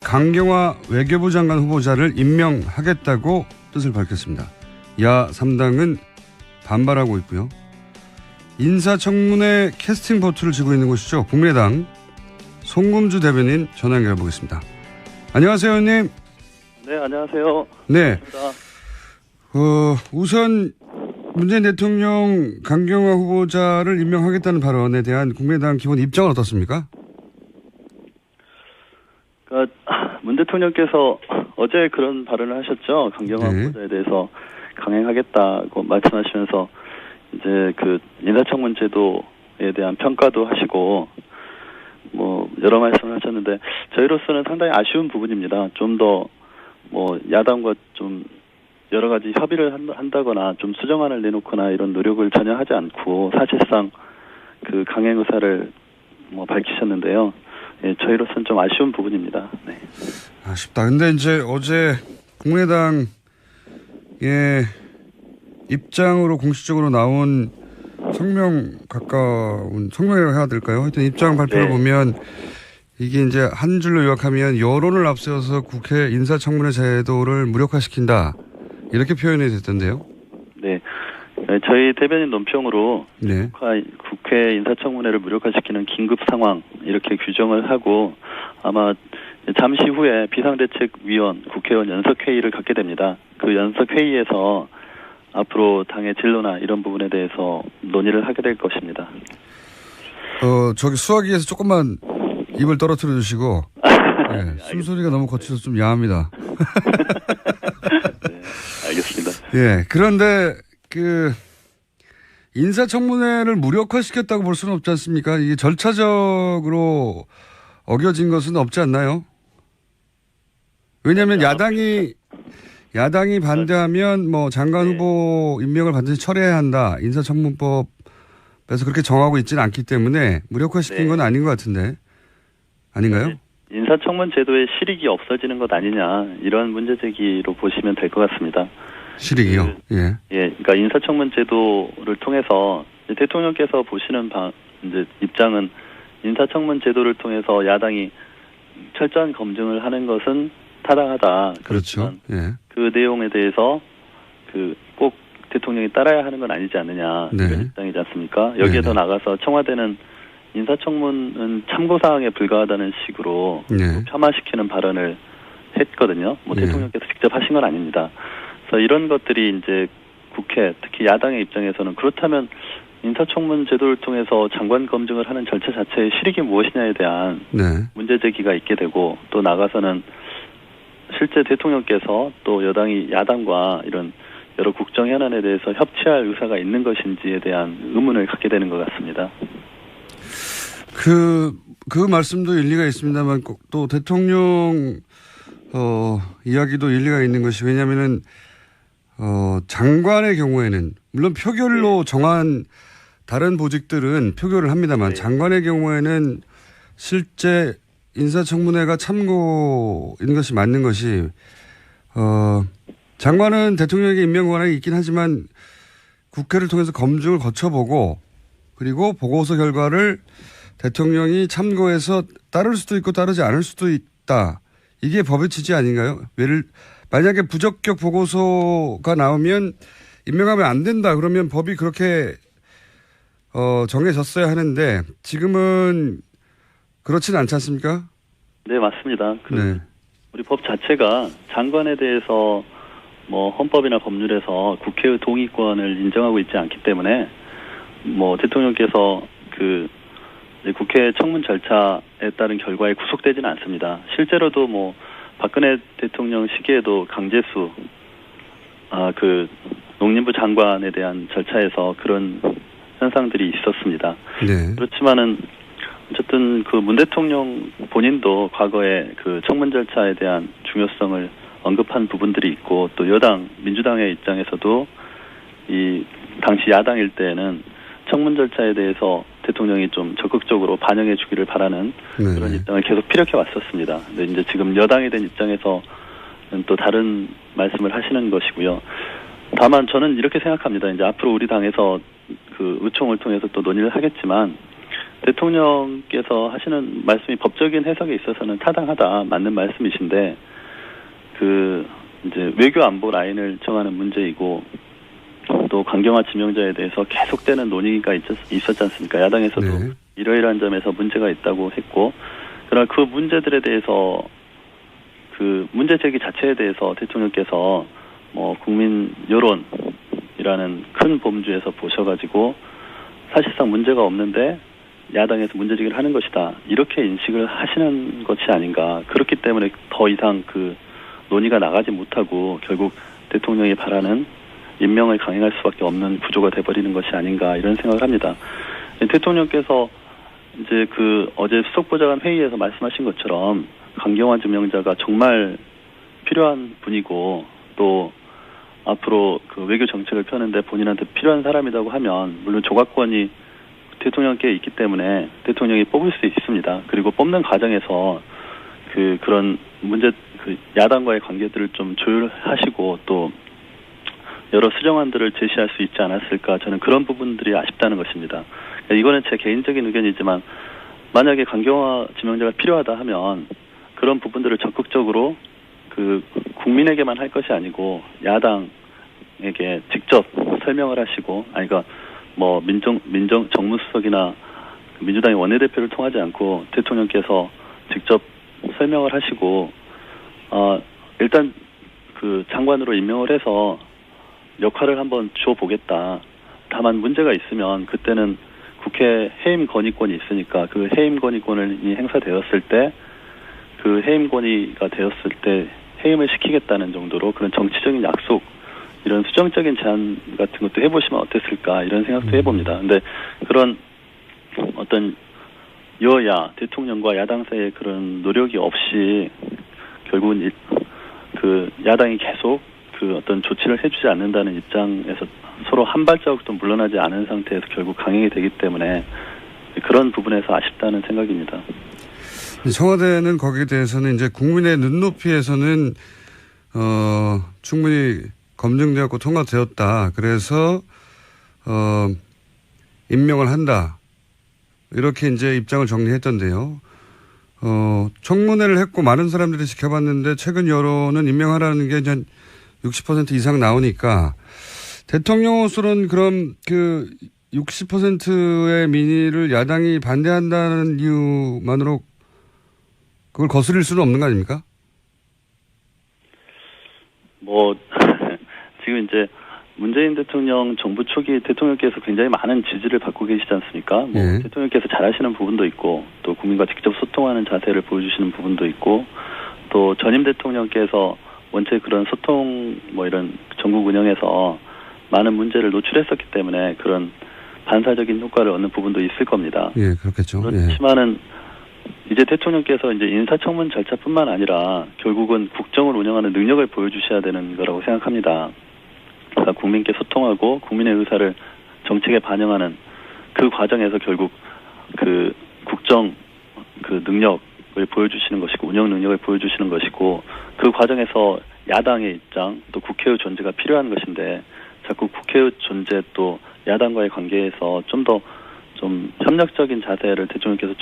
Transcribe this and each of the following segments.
강경화 외교부 장관 후보자를 임명하겠다고 뜻을 밝혔습니다. 야 3당은 반발하고 있고요. 인사청문회 캐스팅 보트를 쥐고 있는 곳이죠. 국민의당 송금주 대변인 전화 연결해 보겠습니다. 안녕하세요, 의원님. 네, 안녕하세요. 네. 우선 문재인 대통령 강경화 후보자를 임명하겠다는 발언에 대한 국민의당 기본 입장은 어떻습니까? 문 대통령께서 어제 그런 발언을 하셨죠. 강경화 네. 후보자에 대해서 강행하겠다고 말씀하시면서 이제 그 인사청문 제도에 대한 평가도 하시고 뭐 여러 말씀을 하셨는데 저희로서는 상당히 아쉬운 부분입니다. 좀 더 뭐 야당과 좀 여러 가지 협의를 한다거나 좀 수정안을 내놓거나 이런 노력을 전혀 하지 않고 사실상 그 강행 의사를 뭐 밝히셨는데요. 예, 저희로서는 좀 아쉬운 부분입니다. 네. 아쉽다. 근데 이제 어제 국민의당의 입장으로 공식적으로 나온 성명이라고 해야 될까요? 하여튼 입장 발표를 네. 보면 이게 이제 한 줄로 요약하면 여론을 앞세워서 국회 인사청문회 제도를 무력화시킨다. 이렇게 표현이 됐던데요. 네. 저희 대변인 논평으로 네. 국회 인사청문회를 무력화시키는 긴급 상황 이렇게 규정을 하고 아마 잠시 후에 비상대책위원 국회의원 연석회의를 갖게 됩니다. 그 연석회의에서 앞으로 당의 진로나 이런 부분에 대해서 논의를 하게 될 것입니다. 저기 수화기에서 조금만 입을 떨어뜨려 주시고 네, 숨소리가 너무 거쳐서 좀 야합니다. 네, 알겠습니다. 예, 그런데 그 인사청문회를 무력화시켰다고 볼 수는 없지 않습니까? 이게 절차적으로 어겨진 것은 없지 않나요? 왜냐하면 야당이 반대하면 뭐 장관 후보 임명을 반드시 철회해야 한다. 인사청문법에서 그렇게 정하고 있지는 않기 때문에 무력화시킨 건 아닌 것 같은데 아닌가요? 인사청문 제도의 실익이 없어지는 것 아니냐 이런 문제 제기로 보시면 될 것 같습니다. 실익이요? 예. 그러니까 인사청문 제도를 통해서 대통령께서 보시는 이제 입장은 인사청문 제도를 통해서 야당이 철저한 검증을 하는 것은 타당하다. 그렇죠. 예. 그 내용에 대해서 꼭 대통령이 따라야 하는 건 아니지 않느냐 이런 입장이지 않습니까? 여기에 더 나가서 청와대는 인사청문은 참고사항에 불과하다는 식으로 폄하시키는 발언을 했거든요. 뭐 대통령께서 직접 하신 건 아닙니다. 그래서 이런 것들이 이제 국회, 특히 야당의 입장에서는 그렇다면 인사청문 제도를 통해서 장관 검증을 하는 절차 자체의 실익이 무엇이냐에 대한 문제 제기가 있게 되고 또 나가서는 실제 대통령께서 또 야당과 이런 여러 국정 현안에 대해서 협치할 의사가 있는 것인지에 대한 의문을 갖게 되는 것 같습니다. 그 말씀도 일리가 있습니다만 또 대통령 이야기도 일리가 있는 것이 왜냐하면은 장관의 경우에는 물론 표결로 정한 다른 보직들은 표결을 합니다만 장관의 경우에는 실제 인사청문회가 참고인 것이 맞는 것이 장관은 대통령에게 임명 권한이 있긴 하지만 국회를 통해서 검증을 거쳐보고 그리고 보고서 결과를 대통령이 참고해서 따를 수도 있고 따르지 않을 수도 있다. 이게 법의 취지 아닌가요? 만약에 부적격 보고서가 나오면 임명하면 안 된다. 그러면 법이 그렇게 정해졌어야 하는데 지금은 그렇지는 않지 않습니까? 네, 맞습니다. 우리 법 자체가 장관에 대해서 뭐 헌법이나 법률에서 국회의 동의권을 인정하고 있지 않기 때문에 뭐 대통령께서 국회 청문 절차에 따른 결과에 구속되지는 않습니다. 실제로도 뭐 박근혜 대통령 시기에도 강제수 농림부 장관에 대한 절차에서 그런 현상들이 있었습니다. 그렇지만은 어쨌든 문 대통령 본인도 과거에 청문 절차에 대한 중요성을 언급한 부분들이 있고 또 여당 민주당의 입장에서도 이 당시 야당일 때에는 청문 절차에 대해서 대통령이 좀 적극적으로 반영해 주기를 바라는 그런 입장을 계속 피력해 왔었습니다. 근데 이제 지금 여당이 된 입장에서는 또 다른 말씀을 하시는 것이고요. 다만 저는 이렇게 생각합니다. 이제 앞으로 우리 당에서 의총을 통해서 또 논의를 하겠지만 대통령께서 하시는 말씀이 법적인 해석에 있어서는 타당하다, 맞는 말씀이신데, 이제 외교 안보 라인을 정하는 문제이고, 또 강경화 지명자에 대해서 계속되는 논의가 있었지 않습니까? 야당에서도 네. 이러이러한 점에서 문제가 있다고 했고, 그러나 그 문제들에 대해서 그 문제 제기 자체에 대해서 대통령께서 국민 여론이라는 큰 범주에서 보셔가지고 사실상 문제가 없는데 야당에서 문제 제기를 하는 것이다, 이렇게 인식을 하시는 것이 아닌가. 그렇기 때문에 더 이상 그 논의가 나가지 못하고 결국 대통령이 바라는 임명을 강행할 수밖에 없는 구조가 돼버리는 것이 아닌가, 이런 생각을 합니다. 대통령께서 이제 어제 수석보좌관 회의에서 말씀하신 것처럼 강경화 지명자가 정말 필요한 분이고, 또 앞으로 그 외교 정책을 펴는데 본인한테 필요한 사람이라고 하면 물론 조각권이 대통령께 있기 때문에 대통령이 뽑을 수 있습니다. 그리고 뽑는 과정에서 그런 문제, 야당과의 관계들을 좀 조율하시고 또 여러 수정안들을 제시할 수 있지 않았을까, 저는 그런 부분들이 아쉽다는 것입니다. 이거는 제 개인적인 의견이지만 만약에 강경화 지명자가 필요하다 하면 그런 부분들을 적극적으로 국민에게만 할 것이 아니고 야당에게 직접 설명을 하시고, 그러니까 정무수석이나 민주당의 원내대표를 통하지 않고 대통령께서 직접 설명을 하시고, 일단 장관으로 임명을 해서 역할을 한번 줘보겠다. 다만 문제가 있으면 그때는 국회 해임 건의권이 있으니까 그 해임 건의권이 행사되었을 때 그 해임 건의가 되었을 때 해임을 시키겠다는 정도로 그런 정치적인 약속, 이런 수정적인 제안 같은 것도 해보시면 어땠을까, 이런 생각도 해봅니다. 근데 그런 어떤 여야, 대통령과 야당 사이의 그런 노력이 없이 결국은 야당이 계속 어떤 조치를 해주지 않는다는 입장에서 서로 한 발자국도 물러나지 않은 상태에서 결국 강행이 되기 때문에 그런 부분에서 아쉽다는 생각입니다. 청와대는 거기에 대해서는 이제 국민의 눈높이에서는 충분히 검증되었고 통과되었다. 그래서 임명을 한다. 이렇게 이제 입장을 정리했던데요. 청문회를 했고 많은 사람들이 지켜봤는데 최근 여론은 임명하라는 게 이제 60% 이상 나오니까 대통령으로서는 그럼 60%의 민의를 야당이 반대한다는 이유만으로 그걸 거스릴 수는 없는 거 아닙니까? 지금 이제 문재인 대통령 정부 초기 대통령께서 굉장히 많은 지지를 받고 계시지 않습니까? 예. 대통령께서 잘하시는 부분도 있고, 또 국민과 직접 소통하는 자세를 보여주시는 부분도 있고, 또 전임 대통령께서 원체 그런 소통, 이런 전국 운영에서 많은 문제를 노출했었기 때문에 그런 반사적인 효과를 얻는 부분도 있을 겁니다. 예, 그렇겠죠. 그렇지만은 이제 대통령께서 이제 인사청문 절차뿐만 아니라 결국은 국정을 운영하는 능력을 보여주셔야 되는 거라고 생각합니다. 그러니까 국민께 소통하고 국민의 의사를 정책에 반영하는 그 과정에서 결국 국정 능력을 보여주시는 것이고, 운영 능력을 보여주시는 것이고, 그 과정에서 야당의 입장, 또 국회의 존재가 필요한 것인데 자꾸 국회의 존재 또 야당과의 관계에서 좀 협력적인 자세를 대통령께서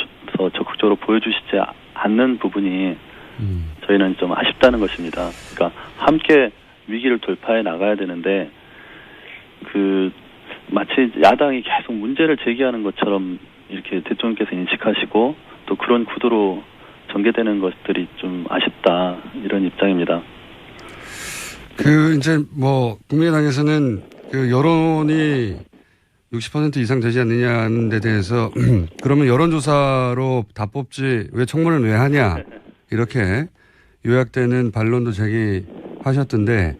적극적으로 보여주시지 않는 부분이 저희는 좀 아쉽다는 것입니다. 그러니까 함께 위기를 돌파해 나가야 되는데 마치 야당이 계속 문제를 제기하는 것처럼 이렇게 대통령께서 인식하시고 또 그런 구도로 전개되는 것들이 좀 아쉽다, 이런 입장입니다. 이제 국민의당에서는 여론이 60% 이상 되지 않느냐는 데 대해서 그러면 여론조사로 다 뽑지 왜 청문을 왜 하냐, 이렇게 요약되는 반론도 제기하셨던데,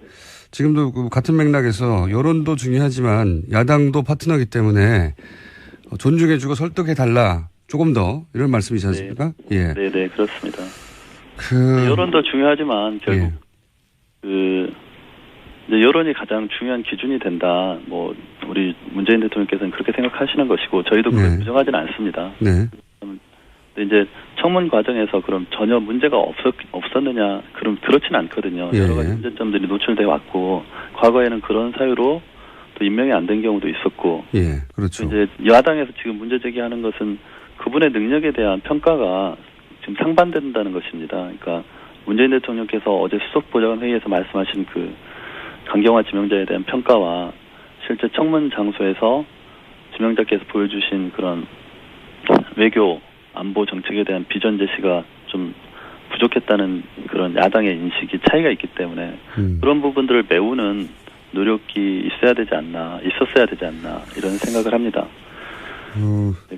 지금도 같은 맥락에서 여론도 중요하지만 야당도 파트너이기 때문에 존중해주고 설득해달라, 조금 더, 이런 말씀이지 않습니까? 네. 예. 네, 그렇습니다. 여론도 중요하지만 결국 이제 여론이 가장 중요한 기준이 된다. 우리 문재인 대통령께서는 그렇게 생각하시는 것이고 저희도 그걸 부정하지는 않습니다. 네. 근데 이제 청문 과정에서 그럼 전혀 문제가 없었느냐? 그렇지는 않거든요. 여러 가지 문제점들이 노출돼 왔고, 과거에는 그런 사유로 또 임명이 안 된 경우도 있었고. 예, 그렇죠. 이제 야당에서 지금 문제 제기하는 것은 그분의 능력에 대한 평가가 지금 상반된다는 것입니다. 그러니까 문재인 대통령께서 어제 수석보좌관 회의에서 말씀하신 그 강경화 지명자에 대한 평가와 실제 청문 장소에서 지명자께서 보여주신 그런 외교 안보 정책에 대한 비전 제시가 좀 부족했다는 그런 야당의 인식이 차이가 있기 때문에 그런 부분들을 메우는 노력이 있었어야 되지 않나 이런 생각을 합니다.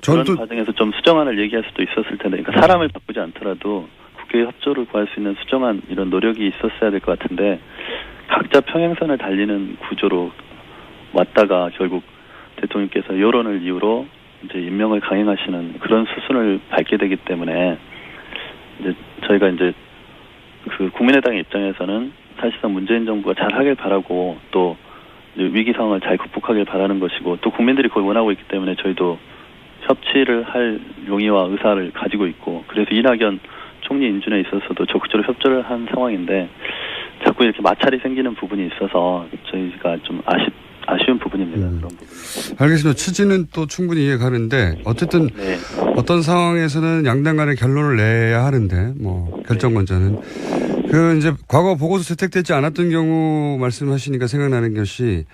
그런 과정에서 좀 수정안을 얘기할 수도 있었을 텐데, 그러니까 사람을 바꾸지 않더라도 국회의 협조를 구할 수 있는 수정안 이런 노력이 있었어야 될 것 같은데 각자 평행선을 달리는 구조로 왔다가 결국 대통령께서 여론을 이유로 이제 임명을 강행하시는 그런 수순을 밟게 되기 때문에 이제 저희가 이제 그 국민의당의 입장에서는 사실상 문재인 정부가 잘 하길 바라고 또 위기 상황을 잘 극복하길 바라는 것이고 또 국민들이 그걸 원하고 있기 때문에 저희도 협치를 할 용의와 의사를 가지고 있고 그래서 이낙연 총리 인준에 있어서도 적극적으로 협조를 한 상황인데 자꾸 이렇게 마찰이 생기는 부분이 있어서 저희가 좀 아쉬운 부분입니다. 그런 부분. 알겠습니다. 취지는 또 충분히 이해가는데 어쨌든 네. 어떤 상황에서는 양당 간의 결론을 내야 하는데 뭐 결정권자는 그 이제 과거 보고서 채택되지 않았던 경우 말씀하시니까 생각나는 것이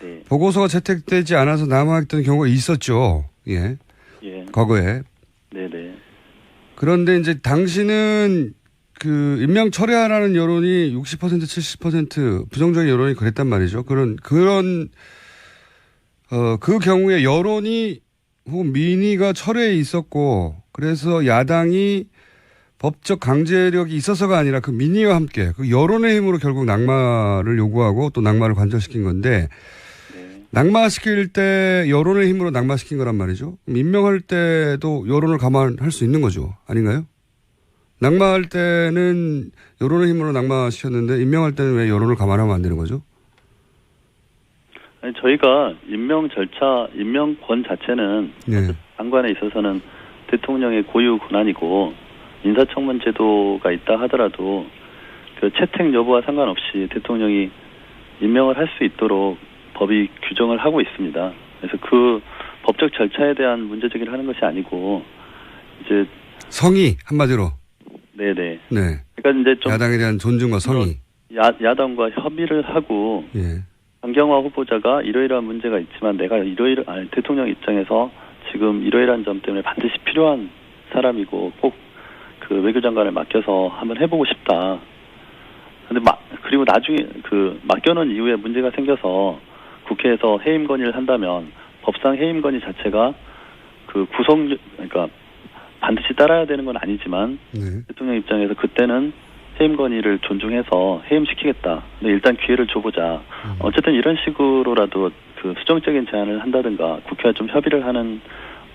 네. 보고서가 채택되지 않아서 남아있던 경우가 있었죠. 예. 과거에. 네네. 그런데 이제 당시는 그 임명 철회하라는 여론이 60% 70% 부정적인 여론이 그랬단 말이죠. 그 경우에 여론이 혹은 민의가 철회에 있었고 그래서 야당이 법적 강제력이 있어서가 아니라 그 민의와 함께 그 여론의 힘으로 결국 낙마를 요구하고 또 낙마를 관철시킨 건데 낙마시킬 때 여론의 힘으로 낙마시킨 거란 말이죠. 임명할 때도 여론을 감안할 수 있는 거죠. 아닌가요? 낙마할 때는 여론의 힘으로 낙마시켰는데 임명할 때는 왜 여론을 감안하면 안 되는 거죠? 아니, 저희가 임명권 자체는 장관에 있어서는 대통령의 고유 권한이고 인사청문 제도가 있다 하더라도 그 채택 여부와 상관없이 대통령이 임명을 할 수 있도록 법이 규정을 하고 있습니다. 그래서 그 법적 절차에 대한 문제 제기를 하는 것이 아니고 이제 성의 한마디로. 네네. 네. 그러니까 이제 좀 야당에 대한 존중과 성의. 야당과 협의를 하고 강경화 후보자가 이러이러한 문제가 있지만 내가 대통령 입장에서 지금 이러이러한 점 때문에 반드시 필요한 사람이고 꼭 그 외교장관을 맡겨서 한번 해보고 싶다. 근데 그리고 나중에 그 맡겨놓은 이후에 문제가 생겨서 국회에서 해임 건의를 한다면 법상 해임 건의 자체가 그 그러니까 반드시 따라야 되는 건 아니지만 대통령 입장에서 그때는 해임 건의를 존중해서 해임시키겠다. 근데 일단 기회를 줘보자. 어쨌든 이런 식으로라도 그 수정적인 제안을 한다든가 국회와 좀 협의를 하는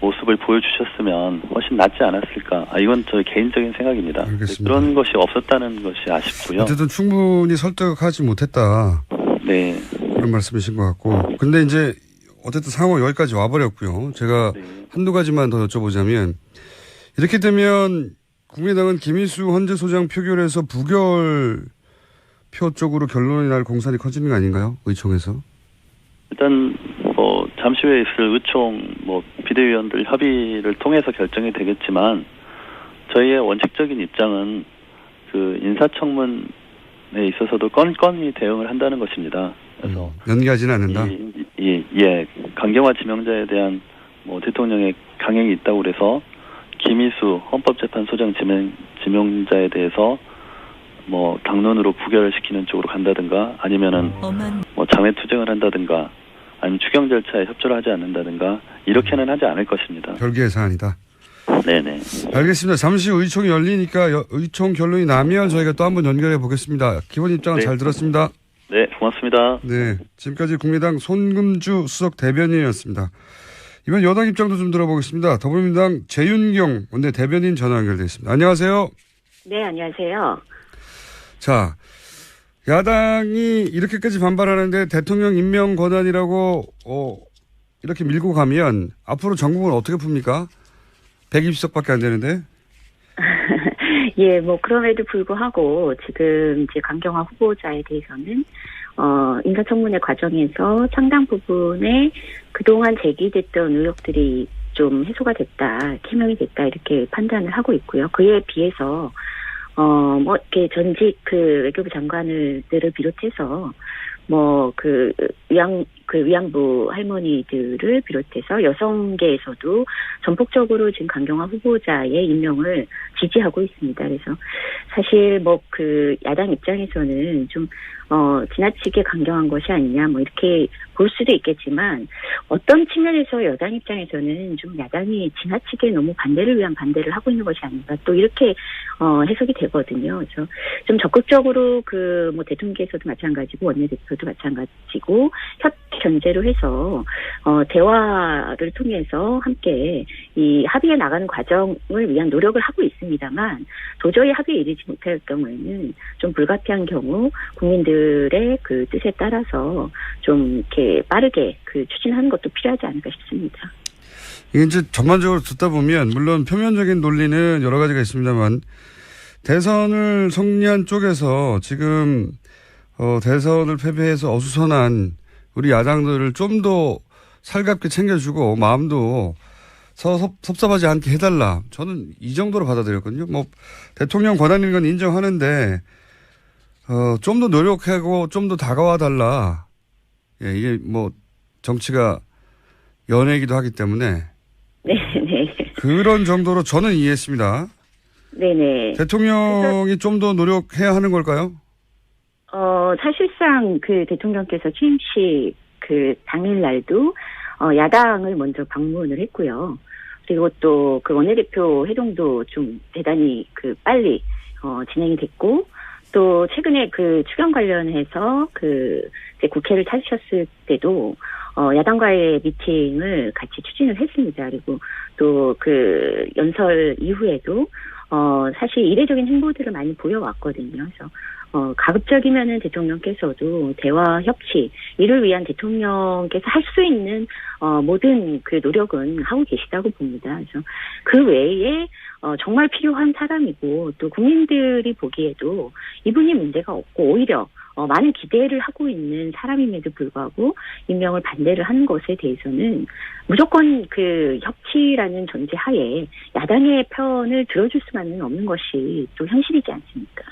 모습을 보여주셨으면 훨씬 낫지 않았을까. 이건 저의 개인적인 생각입니다. 알겠습니다. 그런 것이 없었다는 것이 아쉽고요. 어쨌든 충분히 설득하지 못했다. 네. 그런 말씀이신 것 같고. 근데 이제 어쨌든 상황은 여기까지 와버렸고요. 제가 한두 가지만 더 여쭤보자면 이렇게 되면 국민의당은 김희수 헌재 소장 표결에서 부결표 쪽으로 결론이 날 공산이 커지는 거 아닌가요? 의총에서. 일단 잠시 후에 있을 의총 비대위원들 협의를 통해서 결정이 되겠지만 저희의 원칙적인 입장은 그 인사청문에 있어서도 건건히 대응을 한다는 것입니다. 그래서 연기하지는 않는다. 강경화 지명자에 대한 대통령의 강행이 있다고 그래서 김희수 헌법재판소장 지명자에 대해서 당론으로 부결을 시키는 쪽으로 간다든가 아니면은 장외투쟁을 한다든가 아니면 추경 절차에 협조를 하지 않는다든가 이렇게는 하지 않을 것입니다. 별개의 사안이다. 네네. 알겠습니다. 잠시 후 의총이 열리니까 의총 결론이 나면 저희가 또 한번 연결해 보겠습니다. 기본 입장은 잘 들었습니다. 네, 고맙습니다. 네, 지금까지 국민의당 손금주 수석 대변인이었습니다. 이번 여당 입장도 좀 들어보겠습니다. 더불어민주당 재윤경 원내 대변인 전화 연결되어 있습니다. 안녕하세요. 네, 안녕하세요. 자, 야당이 이렇게까지 반발하는데 대통령 임명 권한이라고 이렇게 밀고 가면 앞으로 전국은 어떻게 풉니까? 120석밖에 안 되는데. 예, 그럼에도 불구하고 지금 이제 강경화 후보자에 대해서는 인사청문회 과정에서 상당 부분의 그동안 제기됐던 의혹들이 좀 해소가 됐다, 해명이 됐다 이렇게 판단을 하고 있고요. 그에 비해서 뭐 이렇게 전직 그 외교부 장관들을 비롯해서 뭐 위안부 할머니들을 비롯해서 여성계에서도 전폭적으로 지금 강경화 후보자의 임명을 지지하고 있습니다. 그래서 사실 뭐 그 야당 입장에서는 좀 지나치게 강경한 것이 아니냐 뭐 이렇게 볼 수도 있겠지만 어떤 측면에서 여당 입장에서는 좀 야당이 지나치게 너무 반대를 위한 반대를 하고 있는 것이 아닌가 또 이렇게 해석이 되거든요. 그래서 좀 적극적으로 그 뭐 대통령께서도 마찬가지고 원내대표도 마찬가지고 견제로 해서 대화를 통해서 함께 이 합의에 나가는 과정을 위한 노력을 하고 있습니다만 도저히 합의에 이르지 못할 경우에는 좀 불가피한 경우 국민들의 그 뜻에 따라서 좀 이렇게 빠르게 그 추진하는 것도 필요하지 않을까 싶습니다. 이게 이제 전반적으로 듣다 보면 물론 표면적인 논리는 여러 가지가 있습니다만 대선을 승리한 쪽에서 지금 대선을 패배해서 어수선한 우리 야당들을 좀 더 살갑게 챙겨주고 마음도 섭섭하지 않게 해달라. 저는 이 정도로 받아들였거든요. 뭐 대통령 권한인 건 인정하는데 좀 더 노력하고 좀 더 다가와 달라. 예, 이게 뭐 정치가 연애이기도 하기 때문에 네네. 그런 정도로 저는 이해했습니다. 네네. 대통령이 좀 더 노력해야 하는 걸까요? 사실상 그 대통령께서 취임식 그 당일날도 야당을 먼저 방문을 했고요. 그리고 또 그 원내대표 회동도 좀 대단히 그 빨리 진행이 됐고 또 최근에 그 추경 관련해서 그 이제 국회를 찾으셨을 때도 야당과의 미팅을 같이 추진을 했습니다. 그리고 또 그 연설 이후에도 사실 이례적인 행보들을 많이 보여왔거든요. 그래서 가급적이면은 대통령께서도 대화 협치 이를 위한 대통령께서 할 수 있는 모든 그 노력은 하고 계시다고 봅니다. 그래서 그 외에 정말 필요한 사람이고 또 국민들이 보기에도 이분이 문제가 없고 오히려 많은 기대를 하고 있는 사람임에도 불구하고 임명을 반대를 하는 것에 대해서는 무조건 그 협치라는 전제 하에 야당의 편을 들어줄 수만은 없는 것이 또 현실이지 않습니까?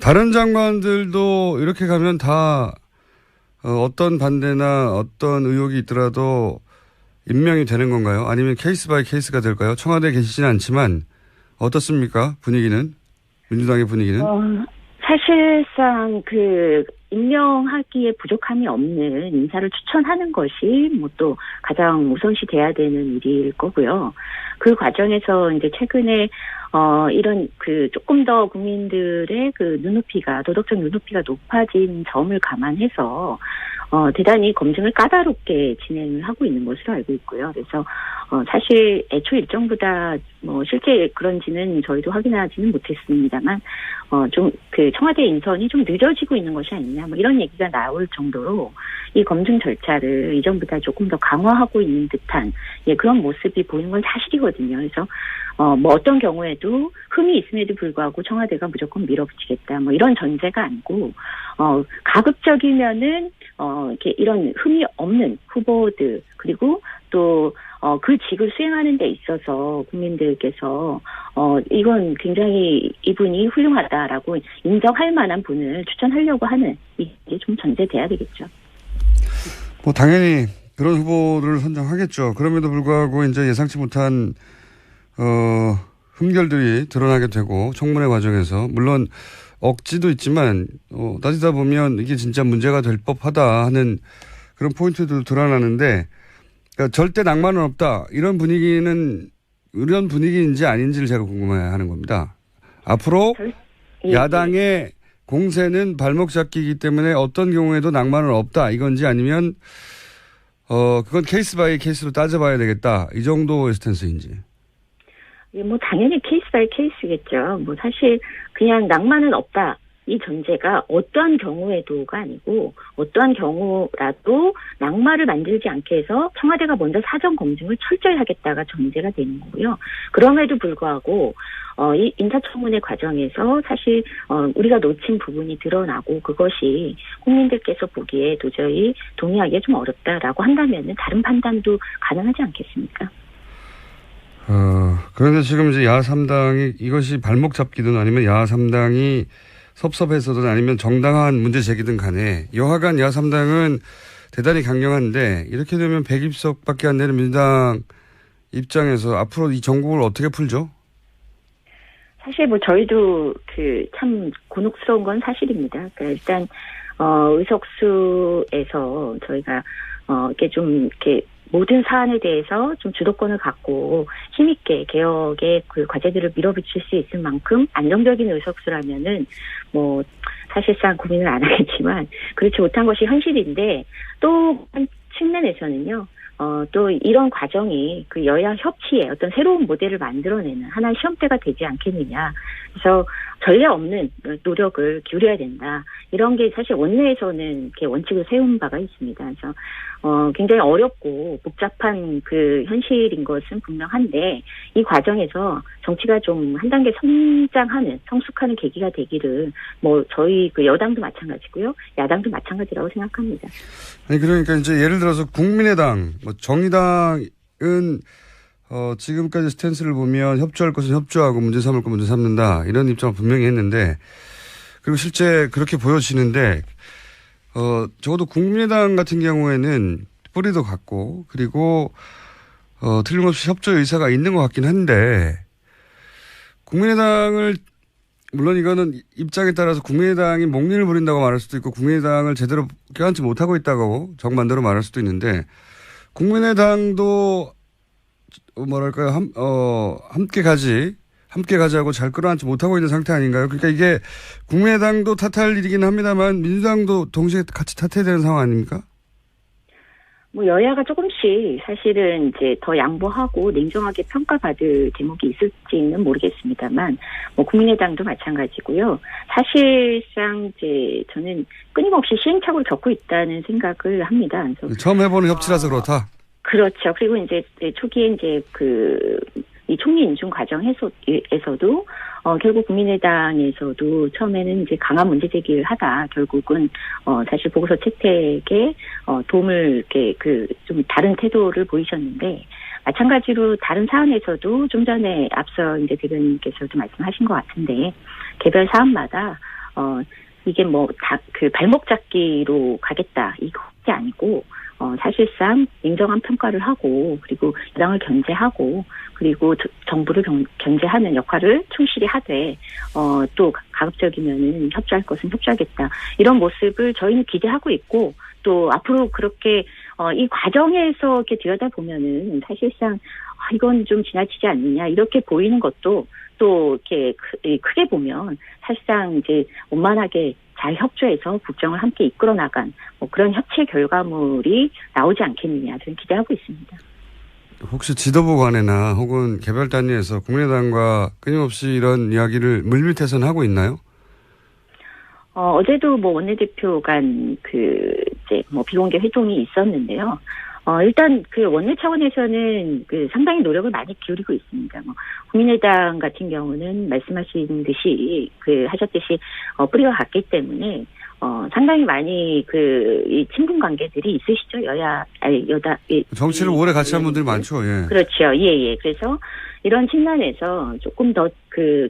다른 장관들도 이렇게 가면 다 어떤 반대나 어떤 의혹이 있더라도 임명이 되는 건가요? 아니면 케이스 바이 케이스가 될까요? 청와대에 계시지는 않지만 어떻습니까? 분위기는? 민주당의 분위기는? 사실상 그 임명하기에 부족함이 없는 인사를 추천하는 것이 뭐 또 가장 우선시 돼야 되는 일일 거고요. 그 과정에서 이제 최근에 이런 그 조금 더 국민들의 그 눈높이가 도덕적 눈높이가 높아진 점을 감안해서 대단히 검증을 까다롭게 진행을 하고 있는 것으로 알고 있고요. 그래서 사실 애초 일정보다 뭐 실제 그런지는 저희도 확인하지는 못했습니다만 좀 그 청와대 인선이 좀 늦어지고 있는 것이 아니냐 뭐 이런 얘기가 나올 정도로 이 검증 절차를 이전보다 조금 더 강화하고 있는 듯한 그런 모습이 보이는 건 사실이거든요. 그래서 뭐 어떤 경우에도 흠이 있음에도 불구하고 청와대가 무조건 밀어붙이겠다 뭐 이런 전제가 아니고 가급적이면은 이렇게 이런 흠이 없는 후보들 그리고 또 그 직을 수행하는 데 있어서 국민들께서 이건 굉장히 이분이 훌륭하다라고 인정할 만한 분을 추천하려고 하는 이게 좀 전제돼야 되겠죠. 뭐 당연히 그런 후보를 선정하겠죠. 그럼에도 불구하고 이제 예상치 못한 흠결들이 드러나게 되고 청문회 과정에서 물론 억지도 있지만 따지다 보면 이게 진짜 문제가 될 법하다 하는 그런 포인트도 드러나는데 그러니까 절대 낭만은 없다 이런 분위기인지 아닌지를 제가 궁금해하는 겁니다. 앞으로 야당의 공세는 발목 잡기이기 때문에 어떤 경우에도 낭만은 없다 이건지 아니면 그건 케이스 바이 케이스로 따져봐야 되겠다 이 정도의 스탠스인지. 뭐 당연히 케이스 바이 케이스겠죠. 뭐 사실 그냥 낭만은 없다. 이 전제가 어떠한 경우에도가 아니고 어떠한 경우라도 낙마를 만들지 않게 해서 청와대가 먼저 사전 검증을 철저히 하겠다가 전제가 되는 거고요. 그럼에도 불구하고 이 인사청문회 과정에서 사실 우리가 놓친 부분이 드러나고 그것이 국민들께서 보기에 도저히 동의하기가 좀 어렵다라고 한다면은 다른 판단도 가능하지 않겠습니까? 그런데 지금 이제 야3당이 이것이 발목 잡기든 아니면 야3당이 섭섭해서든 아니면 정당한 문제 제기든 간에 여하간 야3당은 대단히 강경한데 이렇게 되면 120석밖에 안 되는 민주당 입장에서 앞으로 이 정국을 어떻게 풀죠? 사실 뭐 저희도 참 곤혹스러운 건 사실입니다. 그러니까 일단 의석수에서 저희가 이렇게 모든 사안에 대해서 좀 주도권을 갖고 힘있게 개혁의 그 과제들을 밀어붙일 수 있을 만큼 안정적인 의석수라면은 뭐 사실상 고민을 안 하겠지만 그렇지 못한 것이 현실인데 또 한 측면에서는요. 또 이런 과정이 그 여야 협치의 어떤 새로운 모델을 만들어내는 하나의 시험대가 되지 않겠느냐. 그래서 전례 없는 노력을 기울여야 된다. 이런 게 사실 원내에서는 이렇게 원칙을 세운 바가 있습니다. 그래서 굉장히 어렵고 복잡한 그 현실인 것은 분명한데 이 과정에서 정치가 좀 한 단계 성숙하는 계기가 되기를 뭐 저희 그 여당도 마찬가지고요. 야당도 마찬가지라고 생각합니다. 아니 그러니까 이제 예를 들어서 국민의당, 뭐 정의당은 지금까지 스탠스를 보면 협조할 것은 협조하고 문제 삼을 건 문제 삼는다 이런 입장을 분명히 했는데 그리고 실제 그렇게 보여지는데 적어도 국민의당 같은 경우에는 뿌리도 같고 그리고 틀림없이 협조 의사가 있는 것 같긴 한데 국민의당을 물론 이거는 입장에 따라서 국민의당이 목리를 부린다고 말할 수도 있고 국민의당을 제대로 껴안지 못하고 있다고 정반대로 말할 수도 있는데 국민의당도 뭐랄까요 함께 가자고 잘 끌어안지 못하고 있는 상태 아닌가요? 그러니까 이게 국민의당도 탓할 일이긴 합니다만 민주당도 동시에 같이 탓해야 되는 상황 아닙니까? 뭐 여야가 조금씩 사실은 이제 더 양보하고 냉정하게 평가받을 대목이 있을지는 모르겠습니다만 뭐 국민의당도 마찬가지고요. 사실상 이제 저는 끊임없이 시행착오를 겪고 있다는 생각을 합니다. 그래서 처음 해보는 협치라서 그렇다. 그렇죠. 그리고 이제 초기에 이제 이 총리 인준 과정에서도 결국 국민의당에서도 처음에는 이제 강한 문제 제기를 하다 결국은 사실 보고서 채택에 도움을 이렇게 좀 다른 태도를 보이셨는데 마찬가지로 다른 사안에서도 좀 전에 앞서 이제 대변인께서도 말씀하신 것 같은데 개별 사안마다 이게 뭐 다 발목 잡기로 가겠다 이것이 아니고 사실상 냉정한 평가를 하고 그리고 여당을 견제하고 그리고 정부를 견제하는 역할을 충실히 하되 또 가급적이면은 협조할 것은 협조하겠다 이런 모습을 저희는 기대하고 있고 또 앞으로 그렇게 이 과정에서 이렇게 들여다 보면은 사실상 이건 좀 지나치지 않느냐 이렇게 보이는 것도 또 이렇게 크게 보면 사실상 이제 원만하게 잘 협조해서 국정을 함께 이끌어 나간 뭐 그런 협치의 결과물이 나오지 않겠느냐 저는 기대하고 있습니다. 혹시 지도부 간에나 혹은 개별 단위에서 국민의당과 끊임없이 이런 이야기를 물밑에서는 하고 있나요? 어제도 뭐 원내대표 간 이제 뭐 비공개 회동이 있었는데요. 일단 원내 차원에서는 상당히 노력을 많이 기울이고 있습니다. 뭐 국민의당 같은 경우는 말씀하신 듯이 하셨듯이 뿌리가 같기 때문에 상당히 많이 이 친분 관계들이 있으시죠. 여다 정치를 오래 같이 한 분들이 많죠. 예. 그렇죠. 예. 그래서 이런 측면에서 조금 더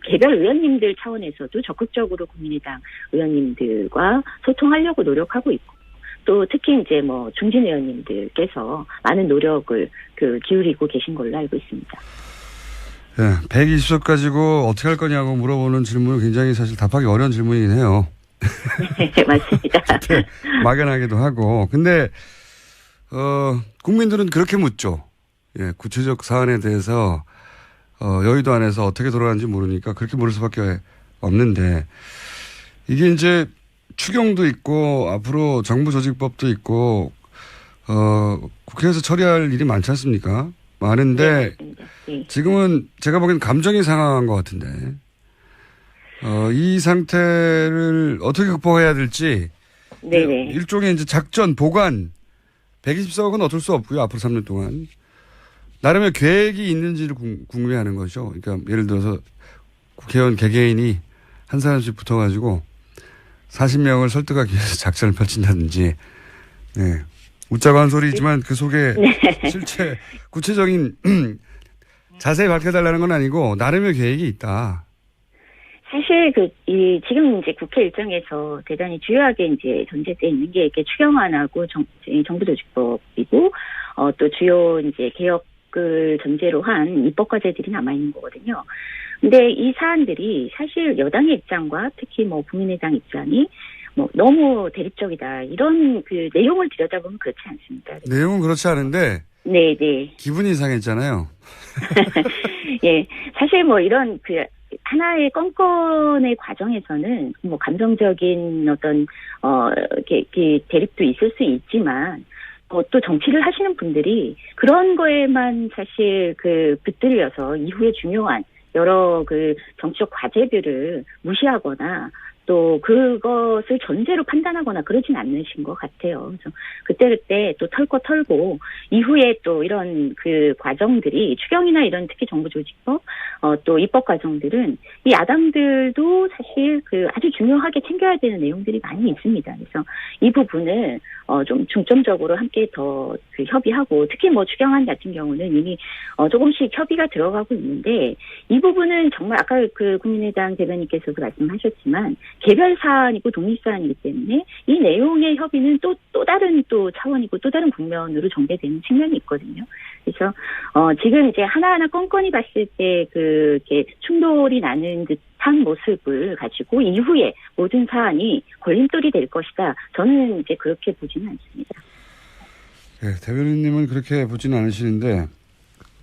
개별 의원님들 차원에서도 적극적으로 국민의당 의원님들과 소통하려고 노력하고 있고. 또 특히 이제 뭐 중진 의원님들께서 많은 노력을 기울이고 계신 걸로 알고 있습니다. 네, 120석 가지고 어떻게 할 거냐고 물어보는 질문은 굉장히 사실 답하기 어려운 질문이긴 해요. 네, 맞습니다. 막연하기도 하고. 근데 국민들은 그렇게 묻죠. 예, 구체적 사안에 대해서 여의도 안에서 어떻게 돌아가는지 모르니까 그렇게 물을 수밖에 없는데 이게 이제 추경도 있고 앞으로 정부 조직법도 있고 국회에서 처리할 일이 많지 않습니까? 많은데 네. 지금은 제가 보기엔 감정이 상황한 것 같은데 이 상태를 어떻게 극복해야 될지 네네. 일종의 이제 작전 보관 120석은 어쩔 수 없고요. 앞으로 3년 동안 나름의 계획이 있는지를 궁금해하는 거죠. 그러니까 예를 들어서 국회의원 개개인이 한 사람씩 붙어가지고 40명을 설득하기 위해서 작전을 펼친다든지, 네. 웃자고 한 소리지만 그 속에 네. 실제 구체적인 자세히 밝혀달라는 건 아니고 나름의 계획이 있다. 사실 지금 이제 국회 일정에서 대단히 주요하게 이제 전제돼 있는 게 이렇게 추경안하고 정부조직법이고, 또 주요 이제 개혁을 전제로 한 입법 과제들이 남아 있는 거거든요. 근데 이 사안들이 사실 여당의 입장과 특히 뭐 국민의당 입장이 뭐 너무 대립적이다, 이런 그 내용을 들여다보면 그렇지 않습니다. 내용은 그렇지 않은데 네네. 기분이 이상했잖아요. 예, 사실 뭐 이런 하나의 건건의 과정에서는 뭐 감정적인 어떤 이렇게 대립도 있을 수 있지만, 또 정치를 하시는 분들이 그런 거에만 사실 붙들려서 이후에 중요한 여러 정치적 과제들을 무시하거나 또 그것을 전제로 판단하거나 그러진 않으신 것 같아요. 그래서 그때그때 또 털 거 털고, 이후에 또 이런 과정들이 추경이나 이런 특히 정부조직법, 또 입법 과정들은 이 야당들도 사실 아주 중요하게 챙겨야 되는 내용들이 많이 있습니다. 그래서 이 부분을 좀 중점적으로 함께 더 협의하고, 특히 뭐 추경안 같은 경우는 이미 조금씩 협의가 들어가고 있는데, 이 부분은 정말 아까 국민의당 대변인께서도 말씀하셨지만 개별 사안이고 독립 사안이기 때문에 이 내용의 협의는 또 다른 차원이고 또 다른 국면으로 전개되는 측면이 있거든요. 그래서 지금 이제 하나하나 건건히 봤을 때 이렇게 충돌이 나는 듯한 모습을 가지고 이후에 모든 사안이 걸림돌이 될 것이다, 저는 이제 그렇게 보지는 않습니다. 네, 대변인님은 그렇게 보지는 않으시는데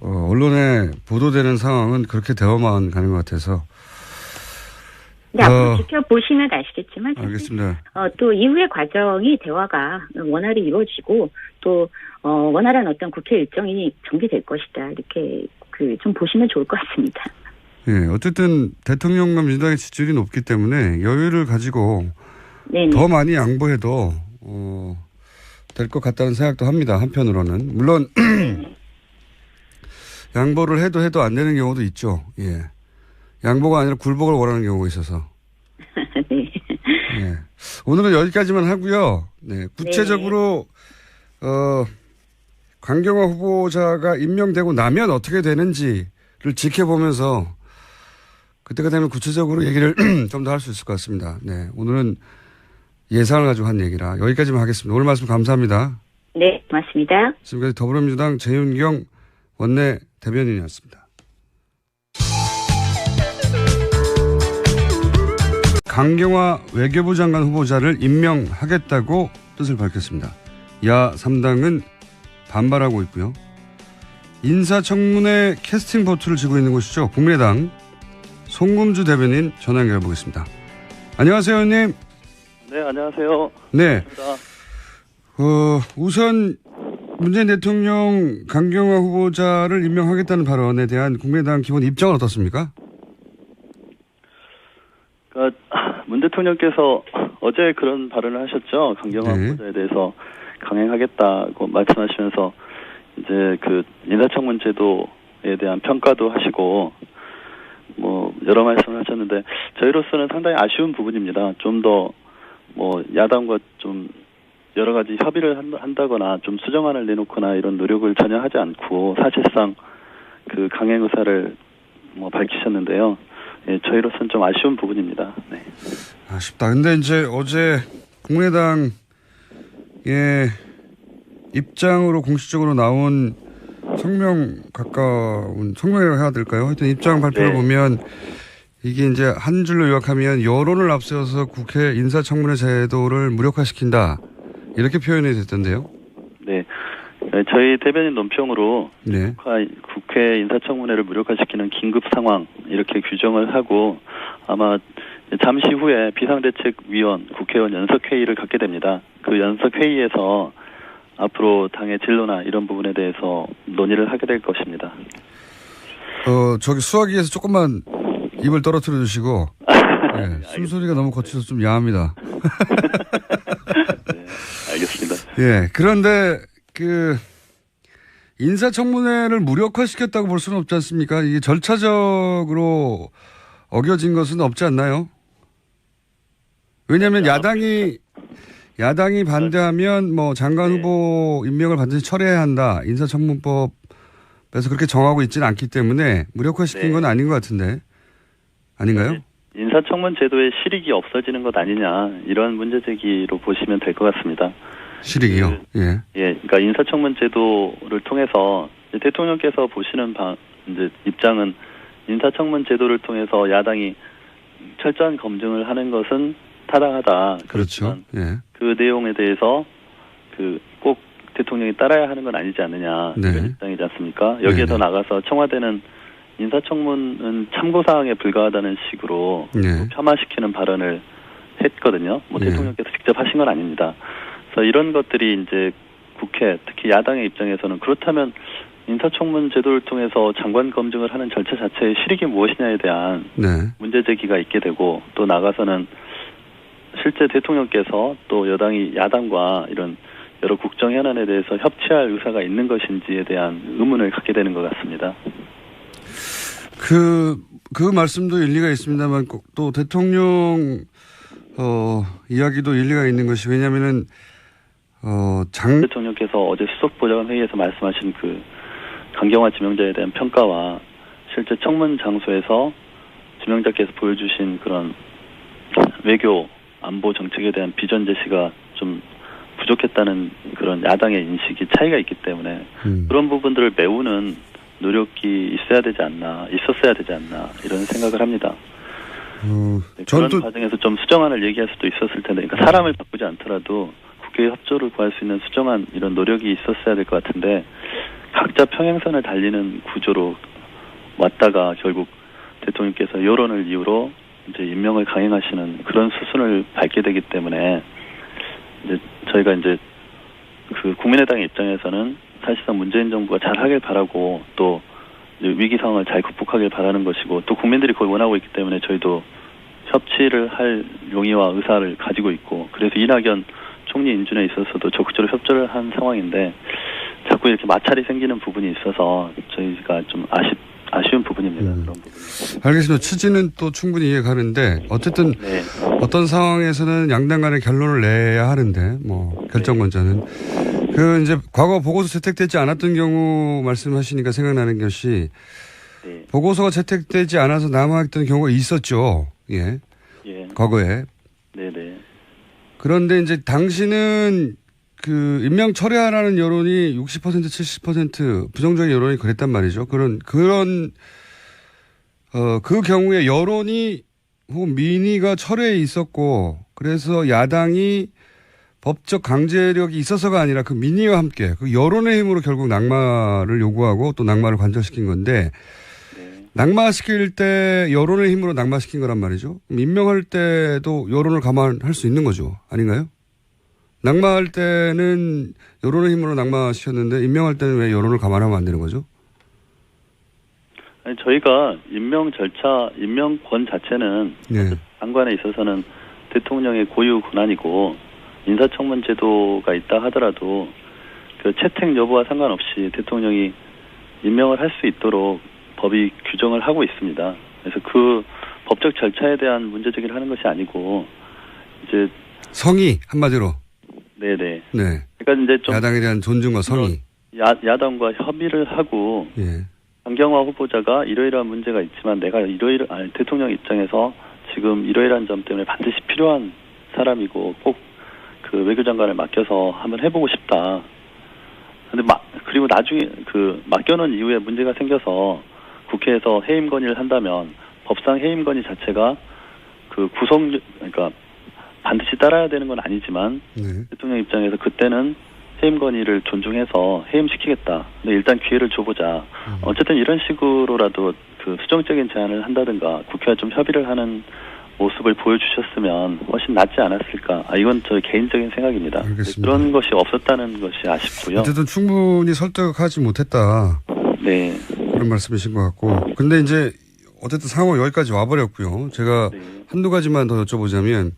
언론에 보도되는 상황은 그렇게 되어만 가는 것 같아서. 네, 앞으로 지켜보시면 아시겠지만, 알겠습니다. 또 이후의 과정이 대화가 원활히 이루어지고 또 원활한 어떤 국회 일정이 전개될 것이다, 이렇게 좀 보시면 좋을 것 같습니다. 예, 어쨌든 대통령과 민주당의 지지율이 높기 때문에 여유를 가지고 네네. 더 많이 양보해도 될 것 같다는 생각도 합니다. 한편으로는 물론 양보를 해도 안 되는 경우도 있죠. 예. 양보가 아니라 굴복을 원하는 경우가 있어서. 네. 네. 오늘은 여기까지만 하고요. 네. 구체적으로 강경화 후보자가 임명되고 나면 어떻게 되는지를 지켜보면서 그때가 되면 구체적으로 얘기를 좀 더 할 수 있을 것 같습니다. 네. 오늘은 예상을 가지고 한 얘기라 여기까지만 하겠습니다. 오늘 말씀 감사합니다. 네, 고맙습니다. 지금까지 더불어민주당 재윤경 원내 대변인이었습니다. 강경화 외교부 장관 후보자를 임명하겠다고 뜻을 밝혔습니다. 야 3당은 반발하고 있고요. 인사청문회 캐스팅 보트를 쥐고 있는 곳이죠. 국민의당 송금주 대변인 전화 연결해 보겠습니다. 안녕하세요, 의원님. 네, 안녕하세요. 네. 반갑습니다. 우선 문재인 대통령 강경화 후보자를 임명하겠다는 발언에 대한 국민의당 기본 입장은 어떻습니까? 문 대통령께서 어제 그런 발언을 하셨죠. 강경화 네. 후보자에 대해서 강행하겠다고 말씀하시면서 이제 인사청문 제도에 대한 평가도 하시고 뭐 여러 말씀을 하셨는데 저희로서는 상당히 아쉬운 부분입니다. 좀 더 뭐 야당과 좀 여러 가지 협의를 한다거나 좀 수정안을 내놓거나 이런 노력을 전혀 하지 않고 사실상 강행 의사를 뭐 밝히셨는데요. 예, 저희로서는 좀 아쉬운 부분입니다. 네. 아쉽다. 근데 이제 어제 국민의당의 입장으로 공식적으로 나온 성명이라고 해야 될까요? 하여튼 입장 발표를 네. 보면 이게 이제 한 줄로 요약하면 여론을 앞세워서 국회 인사청문회 제도를 무력화시킨다. 이렇게 표현이 됐던데요. 네. 저희 대변인 논평으로 네. 국회 인사청문회를 무력화시키는 긴급 상황 이렇게 규정을 하고 아마 잠시 후에 비상대책위원 국회의원 연석회의를 갖게 됩니다. 그 연석회의에서 앞으로 당의 진로나 이런 부분에 대해서 논의를 하게 될 것입니다. 저기 수화기에서 조금만 입을 떨어뜨려 주시고 네, 숨소리가 너무 거쳐서 좀 야합니다. 네, 알겠습니다. 예, 그런데 인사청문회를 무력화시켰다고 볼 수는 없지 않습니까? 이게 절차적으로 어겨진 것은 없지 않나요? 왜냐하면 야당이 반대하면 뭐 장관 네. 후보 임명을 반드시 철회해야 한다. 인사청문법에서 그렇게 정하고 있지는 않기 때문에 무력화시킨 네. 건 아닌 것 같은데. 아닌가요? 인사청문 제도의 실익이 없어지는 것 아니냐 이런 문제 제기로 보시면 될 것 같습니다. 실익이요? 예. 그러니까 인사청문 제도를 통해서 이제 대통령께서 보시는 이제 입장은 인사청문 제도를 통해서 야당이 철저한 검증을 하는 것은 타당하다. 그렇죠. 예. 그 내용에 대해서 꼭 대통령이 따라야 하는 건 아니지 않느냐 네. 이런 입장이지 않습니까? 여기에 더 나가서 청와대는 인사청문은 참고사항에 불과하다는 식으로 네. 폄하시키는 발언을 했거든요. 뭐 대통령께서 직접 하신 건 아닙니다. 그래서 이런 것들이 이제 국회, 특히 야당의 입장에서는 그렇다면 인사청문 제도를 통해서 장관 검증을 하는 절차 자체의 실익이 무엇이냐에 대한 네. 문제 제기가 있게 되고 또 나가서는 실제 대통령께서 또 야당과 이런 여러 국정 현안에 대해서 협치할 의사가 있는 것인지에 대한 의문을 갖게 되는 것 같습니다. 그 말씀도 일리가 있습니다만 또 대통령 이야기도 일리가 있는 것이 왜냐하면은 대통령께서 어제 수석보좌관 회의에서 말씀하신 그 강경화 지명자에 대한 평가와 실제 청문 장소에서 지명자께서 보여주신 그런 외교 안보 정책에 대한 비전 제시가 좀 부족했다는 그런 야당의 인식이 차이가 있기 때문에 그런 부분들을 메우는 노력이 있었어야 되지 않나 이런 생각을 합니다. 그런 과정에서 좀 수정안을 얘기할 수도 있었을 텐데, 그러니까 사람을 바꾸지 않더라도 국회의 협조를 구할 수 있는 수정안 이런 노력이 있었어야 될 것 같은데 각자 평행선을 달리는 구조로 왔다가 결국 대통령께서 여론을 이유로 이제 임명을 강행하시는 그런 수순을 밟게 되기 때문에 이제 저희가 이제 그 국민의당의 입장에서는 사실상 문재인 정부가 잘 하길 바라고 또 위기 상황을 잘 극복하길 바라는 것이고 또 국민들이 그걸 원하고 있기 때문에 저희도 협치를 할 용의와 의사를 가지고 있고 그래서 이낙연 총리 인준에 있어서도 적극적으로 협조를 한 상황인데 자꾸 이렇게 마찰이 생기는 부분이 있어서 저희가 좀 아쉬운 부분입니다. 그런 부분. 알겠습니다. 취지는 또 충분히 이해가는데 어쨌든 어떤 상황에서는 양당 간의 결론을 내야 하는데 뭐 결정권자는 그 이제 과거 보고서 채택되지 않았던 경우 말씀하시니까 생각나는 것이 보고서가 채택되지 않아서 남아있던 경우가 있었죠. 예. 과거에. 네네. 그런데 이제 당시는 그 임명 철회하라는 여론이 60% 70% 부정적인 여론이 그랬단 말이죠. 그 경우에 여론이 혹은 민의가 철회에 있었고 그래서 야당이 법적 강제력이 있어서가 아니라 그 민의와 함께 그 여론의 힘으로 결국 낙마를 요구하고 또 낙마를 관철시킨 건데 낙마시킬 때 여론의 힘으로 낙마시킨 거란 말이죠. 임명할 때도 여론을 감안할 수 있는 거죠. 아닌가요? 낙마할 때는 여론의 힘으로 낙마시켰는데 임명할 때는 왜 여론을 감안하면 안 되는 거죠? 아니, 저희가 임명권 자체는 장관에 있어서는 대통령의 고유 권한이고 인사청문 제도가 있다 하더라도 그 채택 여부와 상관없이 대통령이 임명을 할 수 있도록 법이 규정을 하고 있습니다. 그래서 그 법적 절차에 대한 문제 제기를 하는 것이 아니고 이제 성의 한마디로. 네네. 네. 그러니까 이제 좀 야당에 대한 존중과 성의. 야당과 협의를 하고 강경화 후보자가 이러이러한 문제가 있지만 내가 대통령 입장에서 지금 이러이러한 점 때문에 반드시 필요한 사람이고 꼭 그 외교장관을 맡겨서 한번 해보고 싶다. 근데 그리고 나중에 그 맡겨놓은 이후에 문제가 생겨서 국회에서 해임 건의를 한다면 법상 해임 건의 자체가 그 그러니까 반드시 따라야 되는 건 아니지만 대통령 입장에서 그때는 해임 건의를 존중해서 해임시키겠다. 근데 일단 기회를 줘보자. 어쨌든 이런 식으로라도 그 수정적인 제안을 한다든가 국회와 좀 협의를 하는 모습을 보여주셨으면 훨씬 낫지 않았을까. 이건 저의 개인적인 생각입니다. 그런 것이 없었다는 것이 아쉽고요. 어쨌든 충분히 설득하지 못했다. 네. 그런 말씀이신 것 같고. 근데 이제 어쨌든 상황이 여기까지 와버렸고요. 제가 한두 가지만 더 여쭤보자면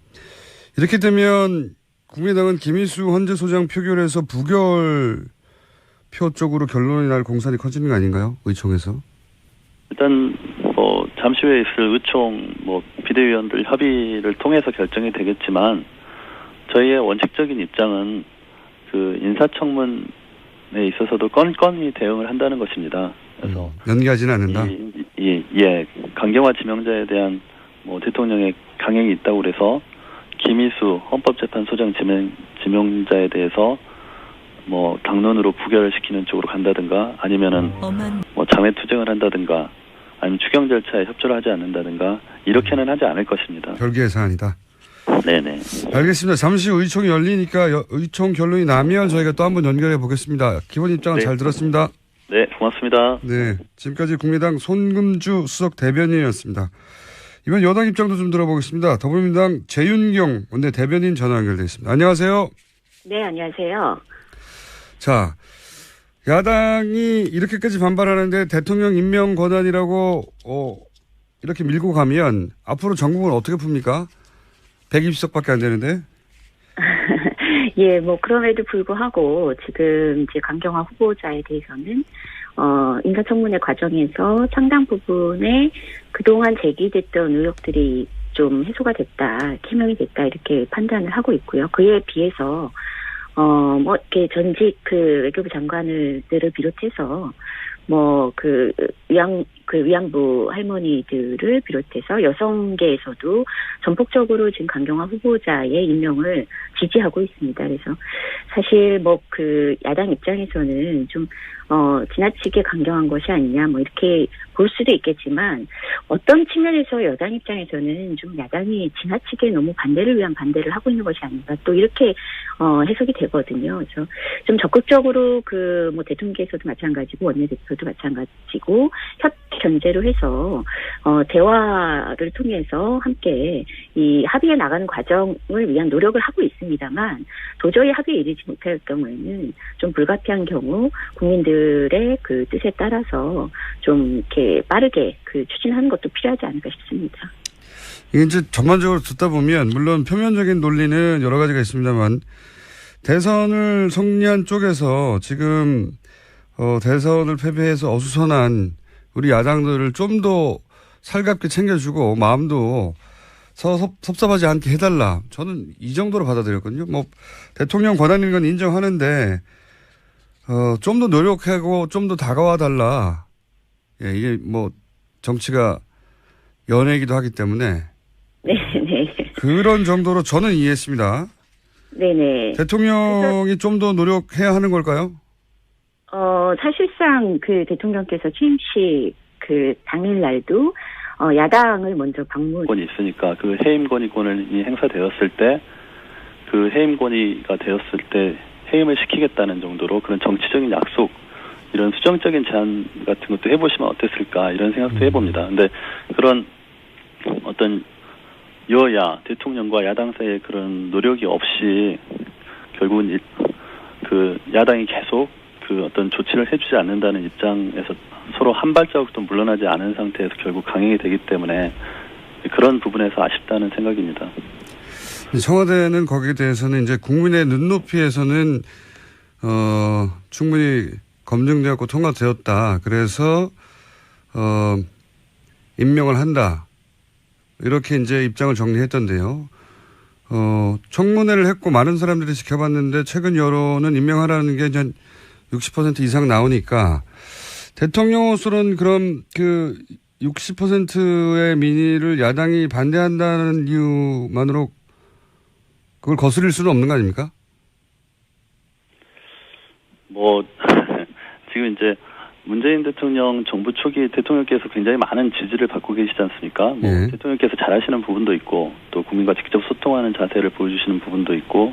이렇게 되면 국민의당은 김희수 헌재소장 표결에서 부결표 쪽으로 결론이 날 공산이 커지는 거 아닌가요? 의총에서. 일단 잘 잠시 후에 있을 의총 비대위원들 협의를 통해서 결정이 되겠지만 저희의 원칙적인 입장은 그 인사청문회 있어서도 건건히 대응을 한다는 것입니다. 그래서 연기하지는 않는다. 강경화 지명자에 대한 대통령의 강행이 있다고 그래서 김희수 헌법재판소장 지명자에 대해서 당론으로 부결을 시키는 쪽으로 간다든가 아니면은 장외 투쟁을 한다든가 아니면 추경 절차에 협조를 하지 않는다든가 이렇게는 하지 않을 것입니다. 별개의 사안이다. 네네. 알겠습니다. 잠시 후 의총이 열리니까 의총 결론이 나면 저희가 또 한번 연결해 보겠습니다. 기본 입장은 잘 들었습니다. 네, 고맙습니다. 네, 지금까지 국민의당 손금주 수석 대변인이었습니다. 이번 여당 입장도 좀 들어보겠습니다. 더불어민주당 재윤경 원내 대변인 전화 연결돼 있습니다. 안녕하세요. 네, 안녕하세요. 자, 야당이 이렇게까지 반발하는데 대통령 임명 권한이라고 이렇게 밀고 가면 앞으로 전국은 어떻게 풉니까? 120석밖에 안 되는데. 예, 그럼에도 불구하고 지금 이제 강경화 후보자에 대해서는 인사청문회 과정에서 상당 부분의 그동안 제기됐던 의혹들이 좀 해소가 됐다, 해명이 됐다 이렇게 판단을 하고 있고요. 그에 비해서 이렇게 전직 외교부 장관들을 비롯해서 위안부 할머니들을 비롯해서 여성계에서도 전폭적으로 지금 강경화 후보자의 임명을 지지하고 있습니다. 그래서 사실 야당 입장에서는 좀 지나치게 강경한 것이 아니냐 이렇게 볼 수도 있겠지만 어떤 측면에서 여당 입장에서는 좀 야당이 지나치게 너무 반대를 위한 반대를 하고 있는 것이 아닌가 또 이렇게 해석이 되거든요. 그래서 좀 적극적으로 대통령께서도 마찬가지고 원내대표도 마찬가지고 견제로 해서 대화를 통해서 함께 이 합의에 나가는 과정을 위한 노력을 하고 있습니다만 도저히 합의에 이르지 못할 경우에는 좀 불가피한 경우 국민들의 그 뜻에 따라서 좀 이렇게 빠르게 추진하는 것도 필요하지 않을까 싶습니다. 이게 이제 전반적으로 듣다 보면 물론 표면적인 논리는 여러 가지가 있습니다만 대선을 승리한 쪽에서 지금 대선을 패배해서 어수선한 우리 야당들을 좀 더 살갑게 챙겨주고 마음도 섭섭하지 않게 해달라. 저는 이 정도로 받아들였거든요. 대통령 권한인 건 인정하는데 좀 더 노력하고 좀 더 다가와 달라. 예, 이게 정치가 연애이기도 하기 때문에 네. 그런 정도로 저는 이해했습니다. 네네. 대통령이 좀 더 노력해야 하는 걸까요? 사실상 대통령께서 취임식 당일날도 야당을 먼저 권이 있으니까 그 해임 건의권이 행사되었을 때 그 해임 건의가 되었을 때 해임을 시키겠다는 정도로 그런 정치적인 약속 이런 수정적인 제안 같은 것도 해보시면 어땠을까 이런 생각도 해봅니다. 근데 그런 어떤 여야 대통령과 야당 사이의 그런 노력이 없이 결국은 야당이 계속 어떤 조치를 해주지 않는다는 입장에서 서로 한 발자국도 물러나지 않은 상태에서 결국 강행이 되기 때문에 그런 부분에서 아쉽다는 생각입니다. 청와대는 거기에 대해서는 이제 국민의 눈높이에서는 충분히 검증되었고 통과되었다. 그래서 임명을 한다. 이렇게 이제 입장을 정리했던데요. 청문회를 했고 많은 사람들이 지켜봤는데 최근 여론은 임명하라는 게 한 60% 이상 나오니까 대통령으로서는 그럼 60%의 민의를 야당이 반대한다는 이유만으로 그걸 거스릴 수는 없는 거 아닙니까? 지금 이제 문재인 대통령 정부 초기 대통령께서 굉장히 많은 지지를 받고 계시지 않습니까? 대통령께서 잘하시는 부분도 있고 또 국민과 직접 소통하는 자세를 보여주시는 부분도 있고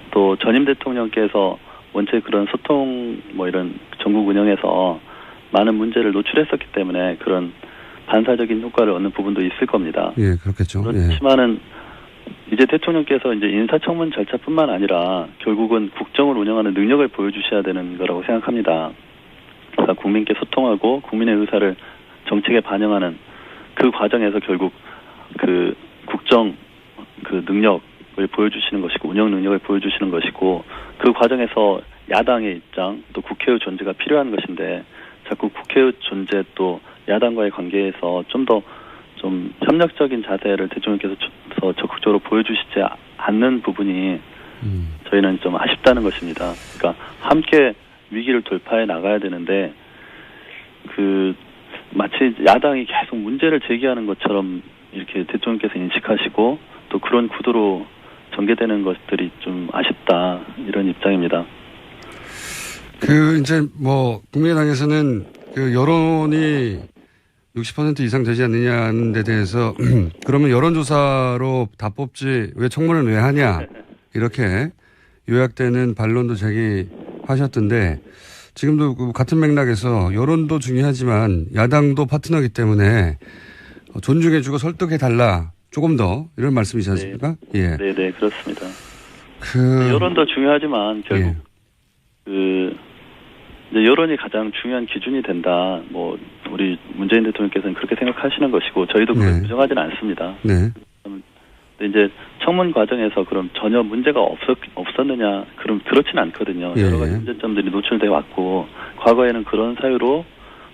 또 전임 대통령께서 원체 그런 소통 이런 전국 운영에서 많은 문제를 노출했었기 때문에 그런 반사적인 효과를 얻는 부분도 있을 겁니다. 예, 그렇겠죠. 그렇지만은 이제 대통령께서 이제 인사청문 절차뿐만 아니라 결국은 국정을 운영하는 능력을 보여주셔야 되는 거라고 생각합니다. 그러니까 국민께 소통하고 국민의 의사를 정책에 반영하는 그 과정에서 결국 국정 능력을 보여주시는 것이고 운영 능력을 보여주시는 것이고 그 과정에서 야당의 입장 또 국회의 존재가 필요한 것인데 자꾸 국회의 존재 또 야당과의 관계에서 좀 더 좀 협력적인 자세를 대통령께서 적극적으로 보여주시지 않는 부분이 저희는 좀 아쉽다는 것입니다. 그러니까 함께 위기를 돌파해 나가야 되는데 마치 야당이 계속 문제를 제기하는 것처럼 이렇게 대통령께서 인식하시고 또 그런 구도로 전개되는 것들이 좀 아쉽다 이런 입장입니다. 이제 국민의당에서는 여론이 60% 이상 되지 않느냐는 데 대해서 그러면 여론조사로 다 뽑지 왜 청문을 왜 하냐 이렇게 요약되는 반론도 제기하셨던데 지금도 같은 맥락에서 여론도 중요하지만 야당도 파트너이기 때문에 존중해주고 설득해달라 조금 더 이런 말씀이지 않습니까? 네. 예. 네, 그렇습니다. 여론도 중요하지만 결국 이제 여론이 가장 중요한 기준이 된다. 우리 문재인 대통령께서는 그렇게 생각하시는 것이고 저희도 그걸 부정하지는 않습니다. 네. 근데 이제 청문 과정에서 그럼 전혀 문제가 없었느냐? 그럼 그렇진 않거든요. 여러 가지 문제점들이 노출돼 왔고 과거에는 그런 사유로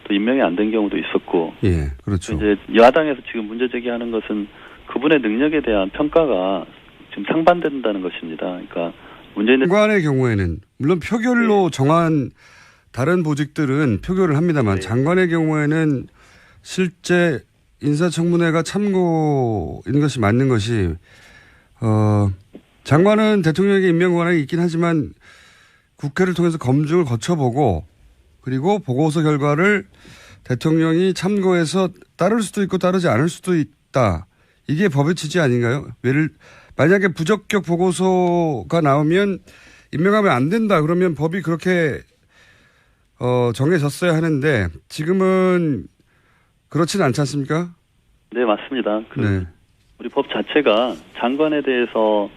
또 임명이 안 된 경우도 있었고. 예, 그렇죠. 이제 야당에서 지금 문제 제기하는 것은 그분의 능력에 대한 평가가 지금 상반된다는 것입니다. 그러니까 문재인 장관의 경우에는 물론 표결로 정한 다른 보직들은 표결을 합니다만 장관의 경우에는 실제 인사청문회가 참고인 것이 맞는 것이 장관은 대통령에게 임명 권한이 있긴 하지만 국회를 통해서 검증을 거쳐보고 그리고 보고서 결과를 대통령이 참고해서 따를 수도 있고 따르지 않을 수도 있다. 이게 법의 취지 아닌가요? 만약에 부적격 보고서가 나오면 임명하면 안 된다. 그러면 법이 그렇게 정해졌어야 하는데 지금은 그렇지는 않지 않습니까? 네, 맞습니다. 우리 법 자체가 장관에 대해서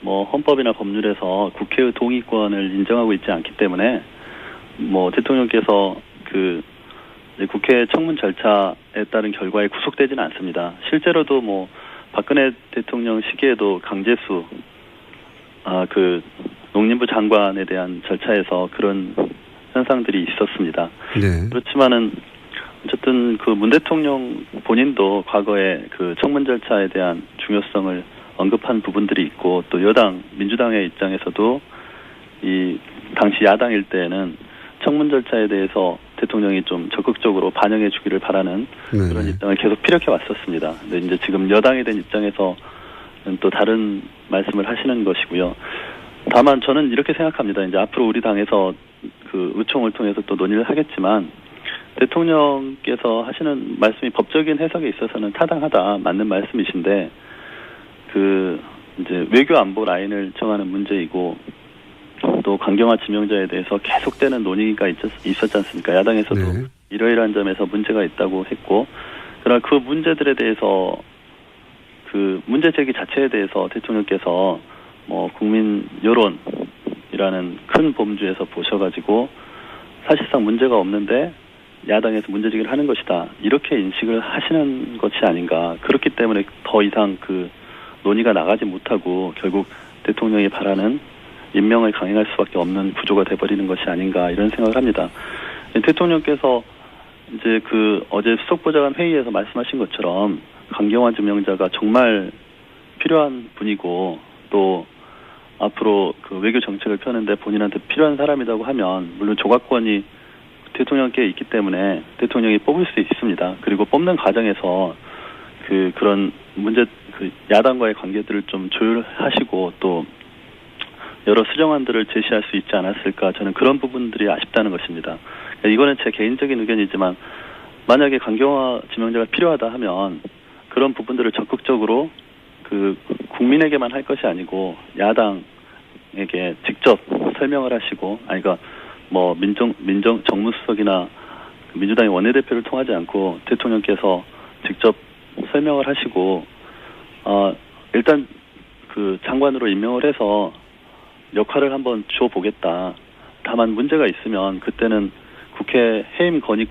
헌법이나 법률에서 국회의 동의권을 인정하고 있지 않기 때문에 대통령께서 국회 청문 절차에 따른 결과에 구속되지는 않습니다. 실제로도 박근혜 대통령 시기에도 강제수 농림부 장관에 대한 절차에서 그런 현상들이 있었습니다. 네. 그렇지만은 어쨌든 문 대통령 본인도 과거에 청문 절차에 대한 중요성을 언급한 부분들이 있고 또 여당 민주당의 입장에서도 이 당시 야당일 때에는 청문 절차에 대해서 대통령이 좀 적극적으로 반영해 주기를 바라는 그런 입장을 계속 피력해 왔었습니다. 근데 이제 지금 여당이 된 입장에서는 또 다른 말씀을 하시는 것이고요. 다만 저는 이렇게 생각합니다. 이제 앞으로 우리 당에서 의총을 통해서 또 논의를 하겠지만 대통령께서 하시는 말씀이 법적인 해석에 있어서는 타당하다 맞는 말씀이신데 이제 외교 안보 라인을 정하는 문제이고 또 강경화 지명자에 대해서 계속되는 논의가 있었지 않습니까? 야당에서도 이러이러한 점에서 문제가 있다고 했고 그러나 그 문제들에 대해서 문제 제기 자체에 대해서 대통령께서 국민 여론이라는 큰 범주에서 보셔가지고 사실상 문제가 없는데 야당에서 문제 제기를 하는 것이다. 이렇게 인식을 하시는 것이 아닌가. 그렇기 때문에 더 이상 논의가 나가지 못하고 결국 대통령이 바라는 임명을 강행할 수밖에 없는 구조가 돼버리는 것이 아닌가 이런 생각을 합니다. 대통령께서 이제 어제 수석보좌관 회의에서 말씀하신 것처럼 강경화 지명자가 정말 필요한 분이고 또 앞으로 외교 정책을 펴는데 본인한테 필요한 사람이라고 하면 물론 조각권이 대통령께 있기 때문에 대통령이 뽑을 수 있습니다. 그리고 뽑는 과정에서 그런 문제 야당과의 관계들을 좀 조율하시고 또 여러 수정안들을 제시할 수 있지 않았을까 저는 그런 부분들이 아쉽다는 것입니다. 이거는 제 개인적인 의견이지만 만약에 강경화 지명자가 필요하다 하면 그런 부분들을 적극적으로 국민에게만 할 것이 아니고 야당에게 직접 설명을 하시고 그러니까 정무수석이나 민주당의 원내대표를 통하지 않고 대통령께서 직접 설명을 하시고 일단 장관으로 임명을 해서 역할을 한번 줘보겠다. 다만 문제가 있으면 그때는 국회 해임 건의